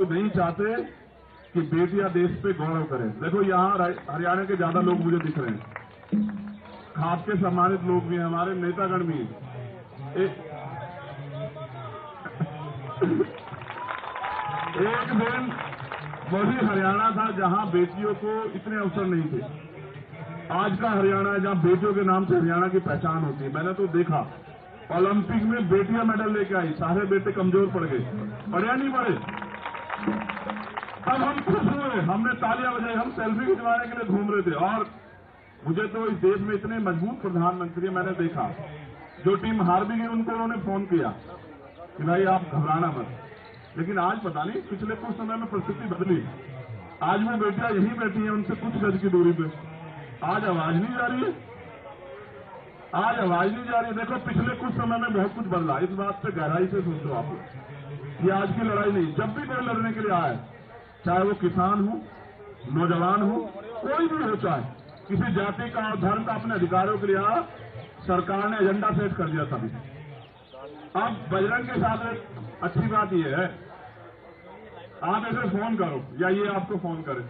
तो नहीं चाहते कि बेटियां देश पे गौरव करें। देखो यहाँ हरियाणा के ज्यादा लोग मुझे दिख रहे हैं, खास के सम्मानित लोग भी हैं, हमारे नेतागण भी हैं। एक दिन वही हरियाणा था जहां बेटियों को इतने अवसर नहीं थे। आज का हरियाणा है जहां बेटियों के नाम से हरियाणा की पहचान होती है। मैंने तो देखा ओलंपिक में बेटियां मेडल लेके आई, सारे बेटे कमजोर पड़ गए, पढ़े नहीं पढ़े। अब हम खुश हुए, हमने तालियां बजाई, हम सेल्फी खिंचवाने के लिए घूम रहे थे। और मुझे तो इस देश में इतने मजबूत प्रधानमंत्री मैंने देखा, जो टीम हार भी गई उनको उन्होंने फोन किया कि भाई आप घबराना मत। लेकिन आज पता नहीं पिछले कुछ समय में परिस्थिति बदली। आज वो बेटियां यहीं बैठी हैं, उनसे कुछ गज की दूरी पे। आज आवाज नहीं जा रही है, आज आवाज नहीं जा रही है। देखो पिछले कुछ समय में बहुत कुछ बदला, इस बात पे गहराई से सोचो आप। ये आज की लड़ाई नहीं, जब भी कोई लड़ने के लिए आए, चाहे वो किसान हो, नौजवान हो, कोई भी हो, चाहे किसी जाति का और धर्म का, अपने अधिकारों के लिए आया, सरकार ने एजेंडा सेट कर दिया था। अब बजरंग के साथ एक अच्छी बात यह है, आप ऐसे फोन करो या ये आपको फोन करे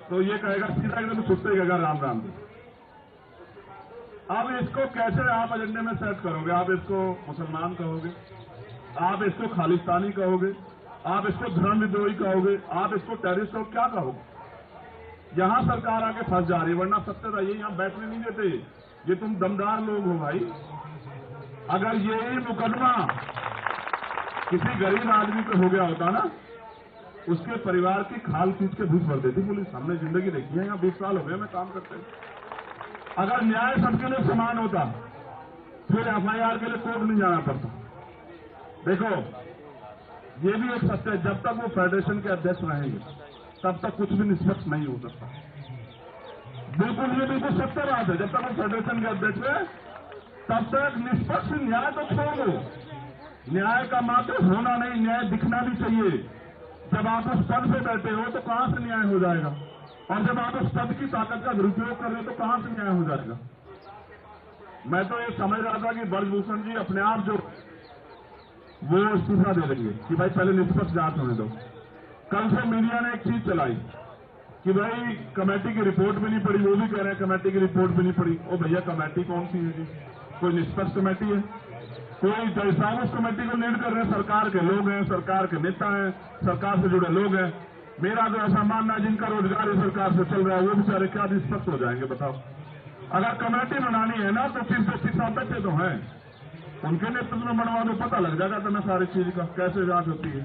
तो ये कहेगा सीधा एकदम छुट्टे कहेगा राम राम। अब इसको कैसे आप एजेंडे में सेट करोगे? आप इसको मुसलमान कहोगे, आप इसको खालिस्तानी कहोगे, आप इसको धर्म विद्रोही कहोगे, आप इसको टेररिस्ट कहोगे, क्या कहोगे? यहां सरकार आके फंस जा रही, वरना सत्य था ये यहां बैठने नहीं देते। ये तुम दमदार लोग हो भाई। अगर यही मुकदमा किसी गरीब आदमी पे हो गया होता ना, उसके परिवार की खाल खींच के घुस भर देती पुलिस। हमने जिंदगी देखी है, यहाँ 20 साल हो गए हमें काम करते हैं। अगर न्याय सबके लिए समान होता, फिर एफआईआर के लिए कोर्ट नहीं जाना पड़ता। देखो ये भी एक सत्य है, जब तक वो फेडरेशन के अध्यक्ष रहेंगे तब तक कुछ भी निष्पक्ष नहीं हो सकता। बिल्कुल, ये बिल्कुल सत्य बात है। जब तक वो फेडरेशन के अध्यक्ष है तब तक निष्पक्ष न्याय तो छोड़ दो, न्याय का मात्र होना नहीं, न्याय दिखना भी चाहिए। जब आप उस पद पे बैठे हो तो कहां से न्याय हो जाएगा? और जब आप उस पद की ताकत का दुरुपयोग कर रहे हो तो कहां से न्याय हो जाएगा? मैं तो ये समझ रहा था कि ब्रजभूषण जी अपने आप जो वो इस्तीफा दे देंगे कि भाई पहले निष्पक्ष जांच होने दो। कल से मीडिया ने एक चीज चलाई कि भाई कमेटी की रिपोर्ट भी नहीं पड़ी, वो भी कह रहे हैं कमेटी की रिपोर्ट भी नहीं पड़ी। ओ भैया, कमेटी कौन सी है जी? कोई निष्पक्ष कमेटी है? कोई जज साहब उस कमेटी को लीड कर रहे हैं, सरकार के लोग हैं, सरकार के नेता हैं, सरकार से जुड़े लोग हैं। मेरा तो ऐसा मानना है जिनका रोजगार इस सरकार से चल रहा है वो बेचारे क्या निष्पक्ष हो जाएंगे बताओ? अगर कमेटी बनानी है ना तो चीफ जस्टिस साहब बैठे तो हैं, उनके नेतृत्व में बनवा दो, पता लग जाएगा तुम्हें सारी चीज का कैसे जांच होती है।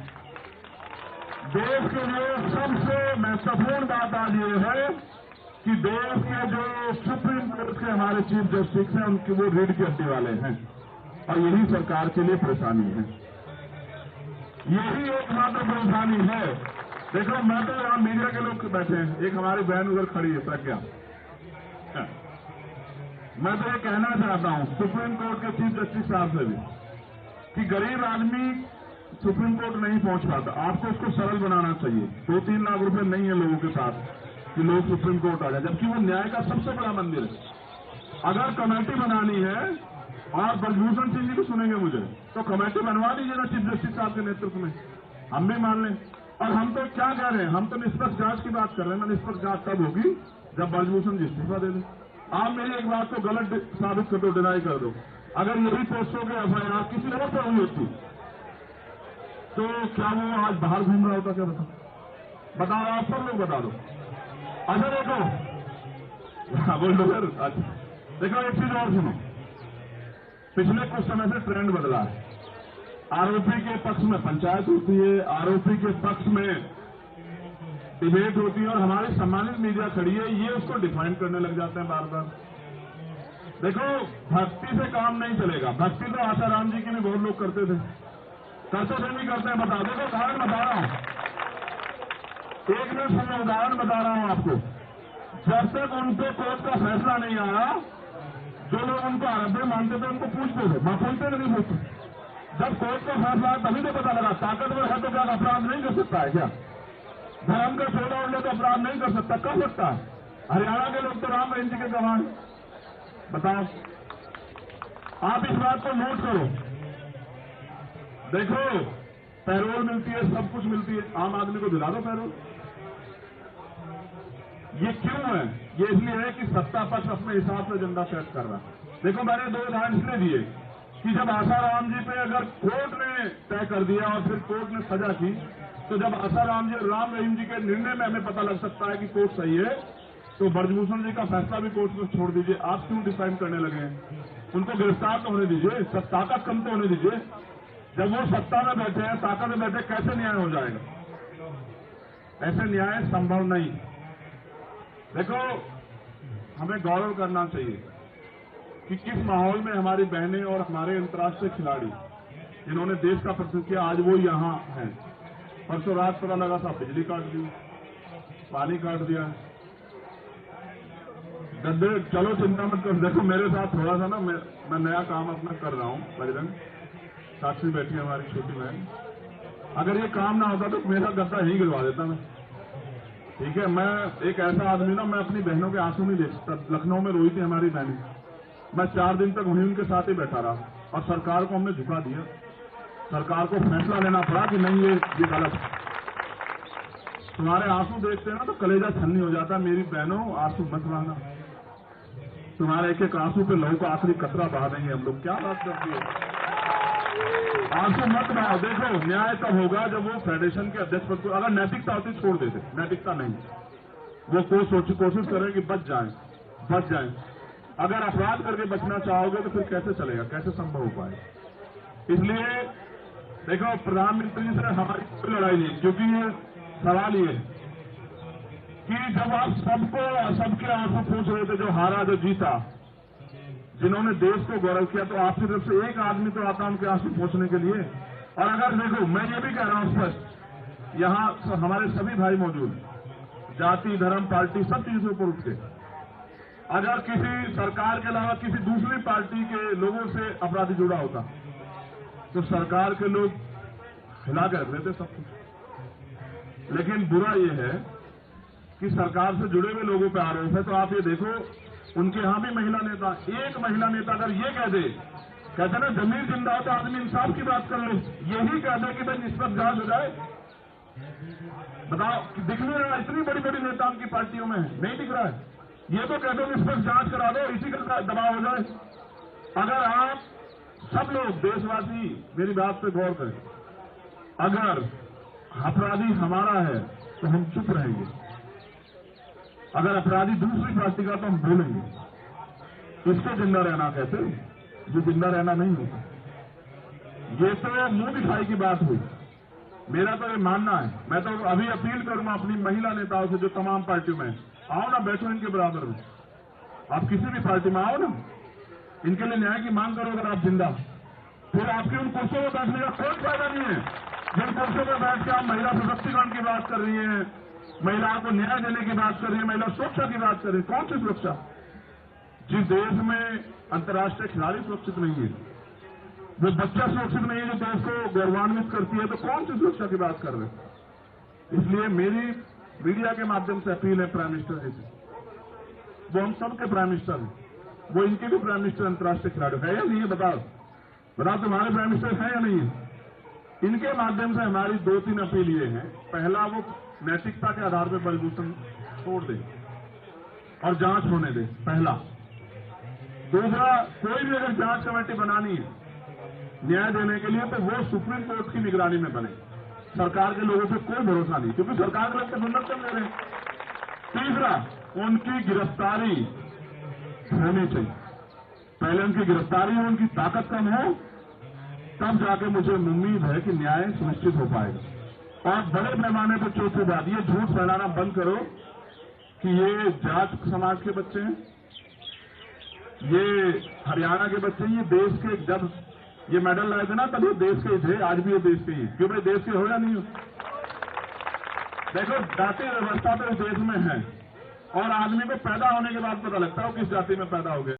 देश के लिए सबसे महत्वपूर्ण बात आज ये है कि देश के जो सुप्रीम कोर्ट के हमारे चीफ जस्टिस हैं उनके वो रीढ़ की हड्डी वाले हैं और यही सरकार के लिए परेशानी है, यही एकमात्र परेशानी है। देखो मैं तो यहाँ मीडिया के लोग बैठे हैं, एक हमारी बहन उधर खड़ी है प्रज्ञा, मैं तो ये कहना चाहता हूँ सुप्रीम कोर्ट के चीफ जस्टिस साहब से भी कि गरीब आदमी सुप्रीम कोर्ट नहीं पहुंच पाता, आपको उसको सरल बनाना चाहिए। 2-3 लाख रुपए नहीं है लोगों के पास कि लोग सुप्रीम कोर्ट आ जाए, जबकि वो न्याय का सबसे बड़ा मंदिर है। अगर कमेटी बनानी है और ब्रजभूषण सिंह जी को सुनेंगे मुझे तो कमेटी बनवा दीजिए ना चीफ जस्टिस साहब के नेतृत्व में, हम भी मान लें। और हम तो क्या कह रहे हैं, हम तो निष्पक्ष जांच की बात कर रहे हैं ना। निष्पक्ष जांच तब होगी जब ब्रजभूषण जी इस्तीफा दे दें। आप मेरी एक बात को गलत साबित कर दो, डिनाई कर दो। अगर यही पोस्टों के एफआईआर किसी और पर हुई होती तो क्या वो आज बाहर घूम रहा होता? क्या बताओ आप सब लोग बता दो। अच्छा देखो, बोल दो सर। अच्छा देखो एक चीज और सुनो, पिछले कुछ समय से ट्रेंड बदला है। आरोपी के पक्ष में पंचायत होती है, आरोपी के पक्ष में डिबेट होती है और हमारी सम्मानित मीडिया खड़ी है, ये उसको डिफाइन करने लग जाते हैं बार बार। देखो भक्ति से काम नहीं चलेगा। भक्ति तो आसाराम जी की भी बहुत लोग करते थे, नहीं करते हैं। बता दो, उदाहरण बता रहा हूं, एक मिनट समय उदाहरण बता रहा हूं आपको। जब तक उन पे कोर्ट का फैसला नहीं आया, जो लोग उनको आरोपी मानते थे उनको पूछते थे, मैं पूछते नहीं पूछते। जब कोर्ट का फैसला आया तभी तो पता लगा ताकतवर है तो क्या अपराध नहीं कर सकता है? क्या धर्म का छोड़ा उड़ने तो अपराध नहीं कर सकता? कर सकता है। हरियाणा के लोग तो राम रहीम जी के गवाह। बताओ, आप इस बात को नोट करो। देखो पैरोल मिलती है, सब कुछ मिलती है, आम आदमी को दिला दो पैरोल। ये क्यों है? ये इसलिए है कि सत्ता पक्ष अपने हिसाब से एजेंडा सेट कर रहा है। देखो, मैंने 2 उदाहरण इसलिए दिए कि जब आसाराम जी पे अगर कोर्ट ने तय कर दिया और फिर कोर्ट ने सजा की, तो जब आसाराम जी, राम रहीम जी के निर्णय में हमें पता लग सकता है कि कोर्ट सही है, तो ब्रजभूषण जी का फैसला भी कोर्ट में छोड़ दीजिए। आप क्यों डिसाइड करने लगे हैं? उनको गिरफ्तार तो होने दीजिए, सब ताकत कम तो होने दीजिए। जब वो सत्ता में बैठे हैं, ताकत में बैठे, कैसे न्याय हो जाएगा? ऐसे न्याय संभव नहीं। देखो, हमें गौरव करना चाहिए कि किस माहौल में हमारी बहनें और हमारे अंतर्राष्ट्रीय खिलाड़ी जिन्होंने देश का प्रतिनिधित्व किया, आज वो यहाँ हैं। परसों रात पता लगा था बिजली काट दी, पानी काट दिया। गद्दे, चलो चिंता मत करो। देखो, मेरे साथ थोड़ा सा ना, मैं नया काम अपना कर रहा हूँ। बजरंग साक्षी बैठी है हमारी छोटी बहन। अगर ये काम ना होता तो मेरा गद्दा ही गिरवा देता मैं। ठीक है, मैं एक ऐसा आदमी ना, मैं अपनी बहनों के आंसू नहीं देख सकता। लखनऊ में रोई थी हमारी बहनें, मैं 4 दिन तक वहीं उनके साथ ही बैठा रहा और सरकार को हमने झुका दिया। सरकार को फैसला लेना पड़ा कि नहीं, ये गलत है। तुम्हारे आंसू देखते हैं ना तो कलेजा छन्नी हो जाता है। मेरी बहनों, आंसू मत बहाना। तुम्हारे एक एक आंसू पे लहू का आखिरी कतरा बहा देंगे हम लोग। क्या बात करती है? आंसू मत बहाओ। देखो, न्याय तब होगा जब वो फेडरेशन के अध्यक्ष पद को, अगर नैतिकता होती छोड़ देते, नैतिकता नहीं, वो कोशिश करें कि बच जाएं। अगर अपराध करके बचना चाहोगे तो फिर कैसे चलेगा, कैसे संभव हो पाए? इसलिए देखो, प्रधानमंत्री से हमारी कोई लड़ाई नहीं, क्योंकि ये सवाल ये कि जब आप सबके आंसू पूछ रहे थे, जो हारा जो जीता, जिन्होंने देश को गौरव किया, तो आपकी तरफ से एक आदमी तो आता उनके आंसू पूछने के लिए। और अगर देखो, मैं ये भी कह रहा हूं स्पष्ट, यहां हमारे सभी भाई मौजूद, जाति, धर्म, पार्टी, सब चीजों पर उठ के, अगर किसी सरकार के अलावा किसी दूसरी पार्टी के लोगों से अपराधी जुड़ा होता तो सरकार के लोग हिला कर रख देते सब कुछ। लेकिन बुरा यह है कि सरकार से जुड़े हुए लोगों पर आरोप है। तो आप ये देखो, उनके यहां भी महिला नेता, एक महिला नेता अगर ये कह दे, कहते ना जमीन जिंदा हो तो आदमी इंसाफ की बात कर लो, यही कह दे कि भाई निष्पक्ष जांच हो जाए। बताओ, दिख नहीं रहा? इतनी बड़ी बड़ी नेता उनकी पार्टियों में है, नहीं दिख रहा है। ये तो कह दो निष्पक्ष जांच करा दो, इसी का दबाव हो जाए। अगर आप सब लोग देशवासी मेरी बात पे गौर करें, अगर अपराधी हमारा है तो हम चुप रहेंगे, अगर अपराधी दूसरी पार्टी का तो हम बोलेंगे। इसको जिंदा रहना कहते, जो जिंदा रहना नहीं होता। ये तो मुंह दिखाई की बात हुई। मेरा तो ये मानना है, मैं तो अभी अपील करूंगा अपनी महिला नेताओं से जो तमाम पार्टियों में, आओ ना, बैठो इनके बराबर में। आप किसी भी पार्टी में आओ ना, इनके लिए न्याय की मांग करो। अगर आप जिंदा, फिर आपकी उन कुर्सियों में बैठने का कोई फायदा नहीं है। जिन कुर्सियों में बैठ के आप महिला सशक्तिकरण की बात कर रही हैं, महिलाओं को न्याय देने की बात कर रही है, महिला सुरक्षा की बात कर रही है, कौन सी सुरक्षा? जिस देश में अंतर्राष्ट्रीय खिलाड़ी सुरक्षित नहीं है, वो बच्चा सुरक्षित नहीं है जो देश को गौरवान्वित करती है, तो कौन सी सुरक्षा की बात कर रहे हैं? इसलिए मेरी मीडिया के माध्यम से अपील है प्राइम मिनिस्टर जी से, वो हम सबके प्राइम मिनिस्टर हैं, वो इनके भी प्राइम मिनिस्टर अंतर्राष्ट्रीय खिलाड़ी है या नहीं है? बताओ तुम्हारे प्राइम मिनिस्टर है या नहीं है? इनके माध्यम से हमारी 2-3 अपील ये है। पहला, वो नैतिकता के आधार पर ब्रजभूषण छोड़ दे और जांच होने दे, पहला। दूसरा, कोई भी अगर जांच कमेटी बनानी है न्याय देने के लिए, तो वो सुप्रीम कोर्ट की निगरानी में बने। सरकार के लोगों से कोई भरोसा नहीं, क्योंकि सरकार के लोग तो दुर्लभ कर ले रहे हैं। तीसरा, उनकी गिरफ्तारी होनी चाहिए। पहले उनकी गिरफ्तारी हो, उनकी ताकत कम हो, तब जाके मुझे उम्मीद है कि न्याय सुनिश्चित हो पाएगा। और बड़े पैमाने पर चौथी बात, ये झूठ फैलाना बंद करो कि ये जाट समाज के बच्चे हैं, ये हरियाणा के बच्चे हैं, ये देश के, जब ये मेडल लाए थे ना तब ये देश के ही थे, आज भी ये देश के ही। क्यों भाई, देश के हो या नहीं हो? देखो, जाति व्यवस्था तो इस देश में है और आदमी को पैदा होने के बाद पता लगता है वो किस जाति में पैदा हो गया।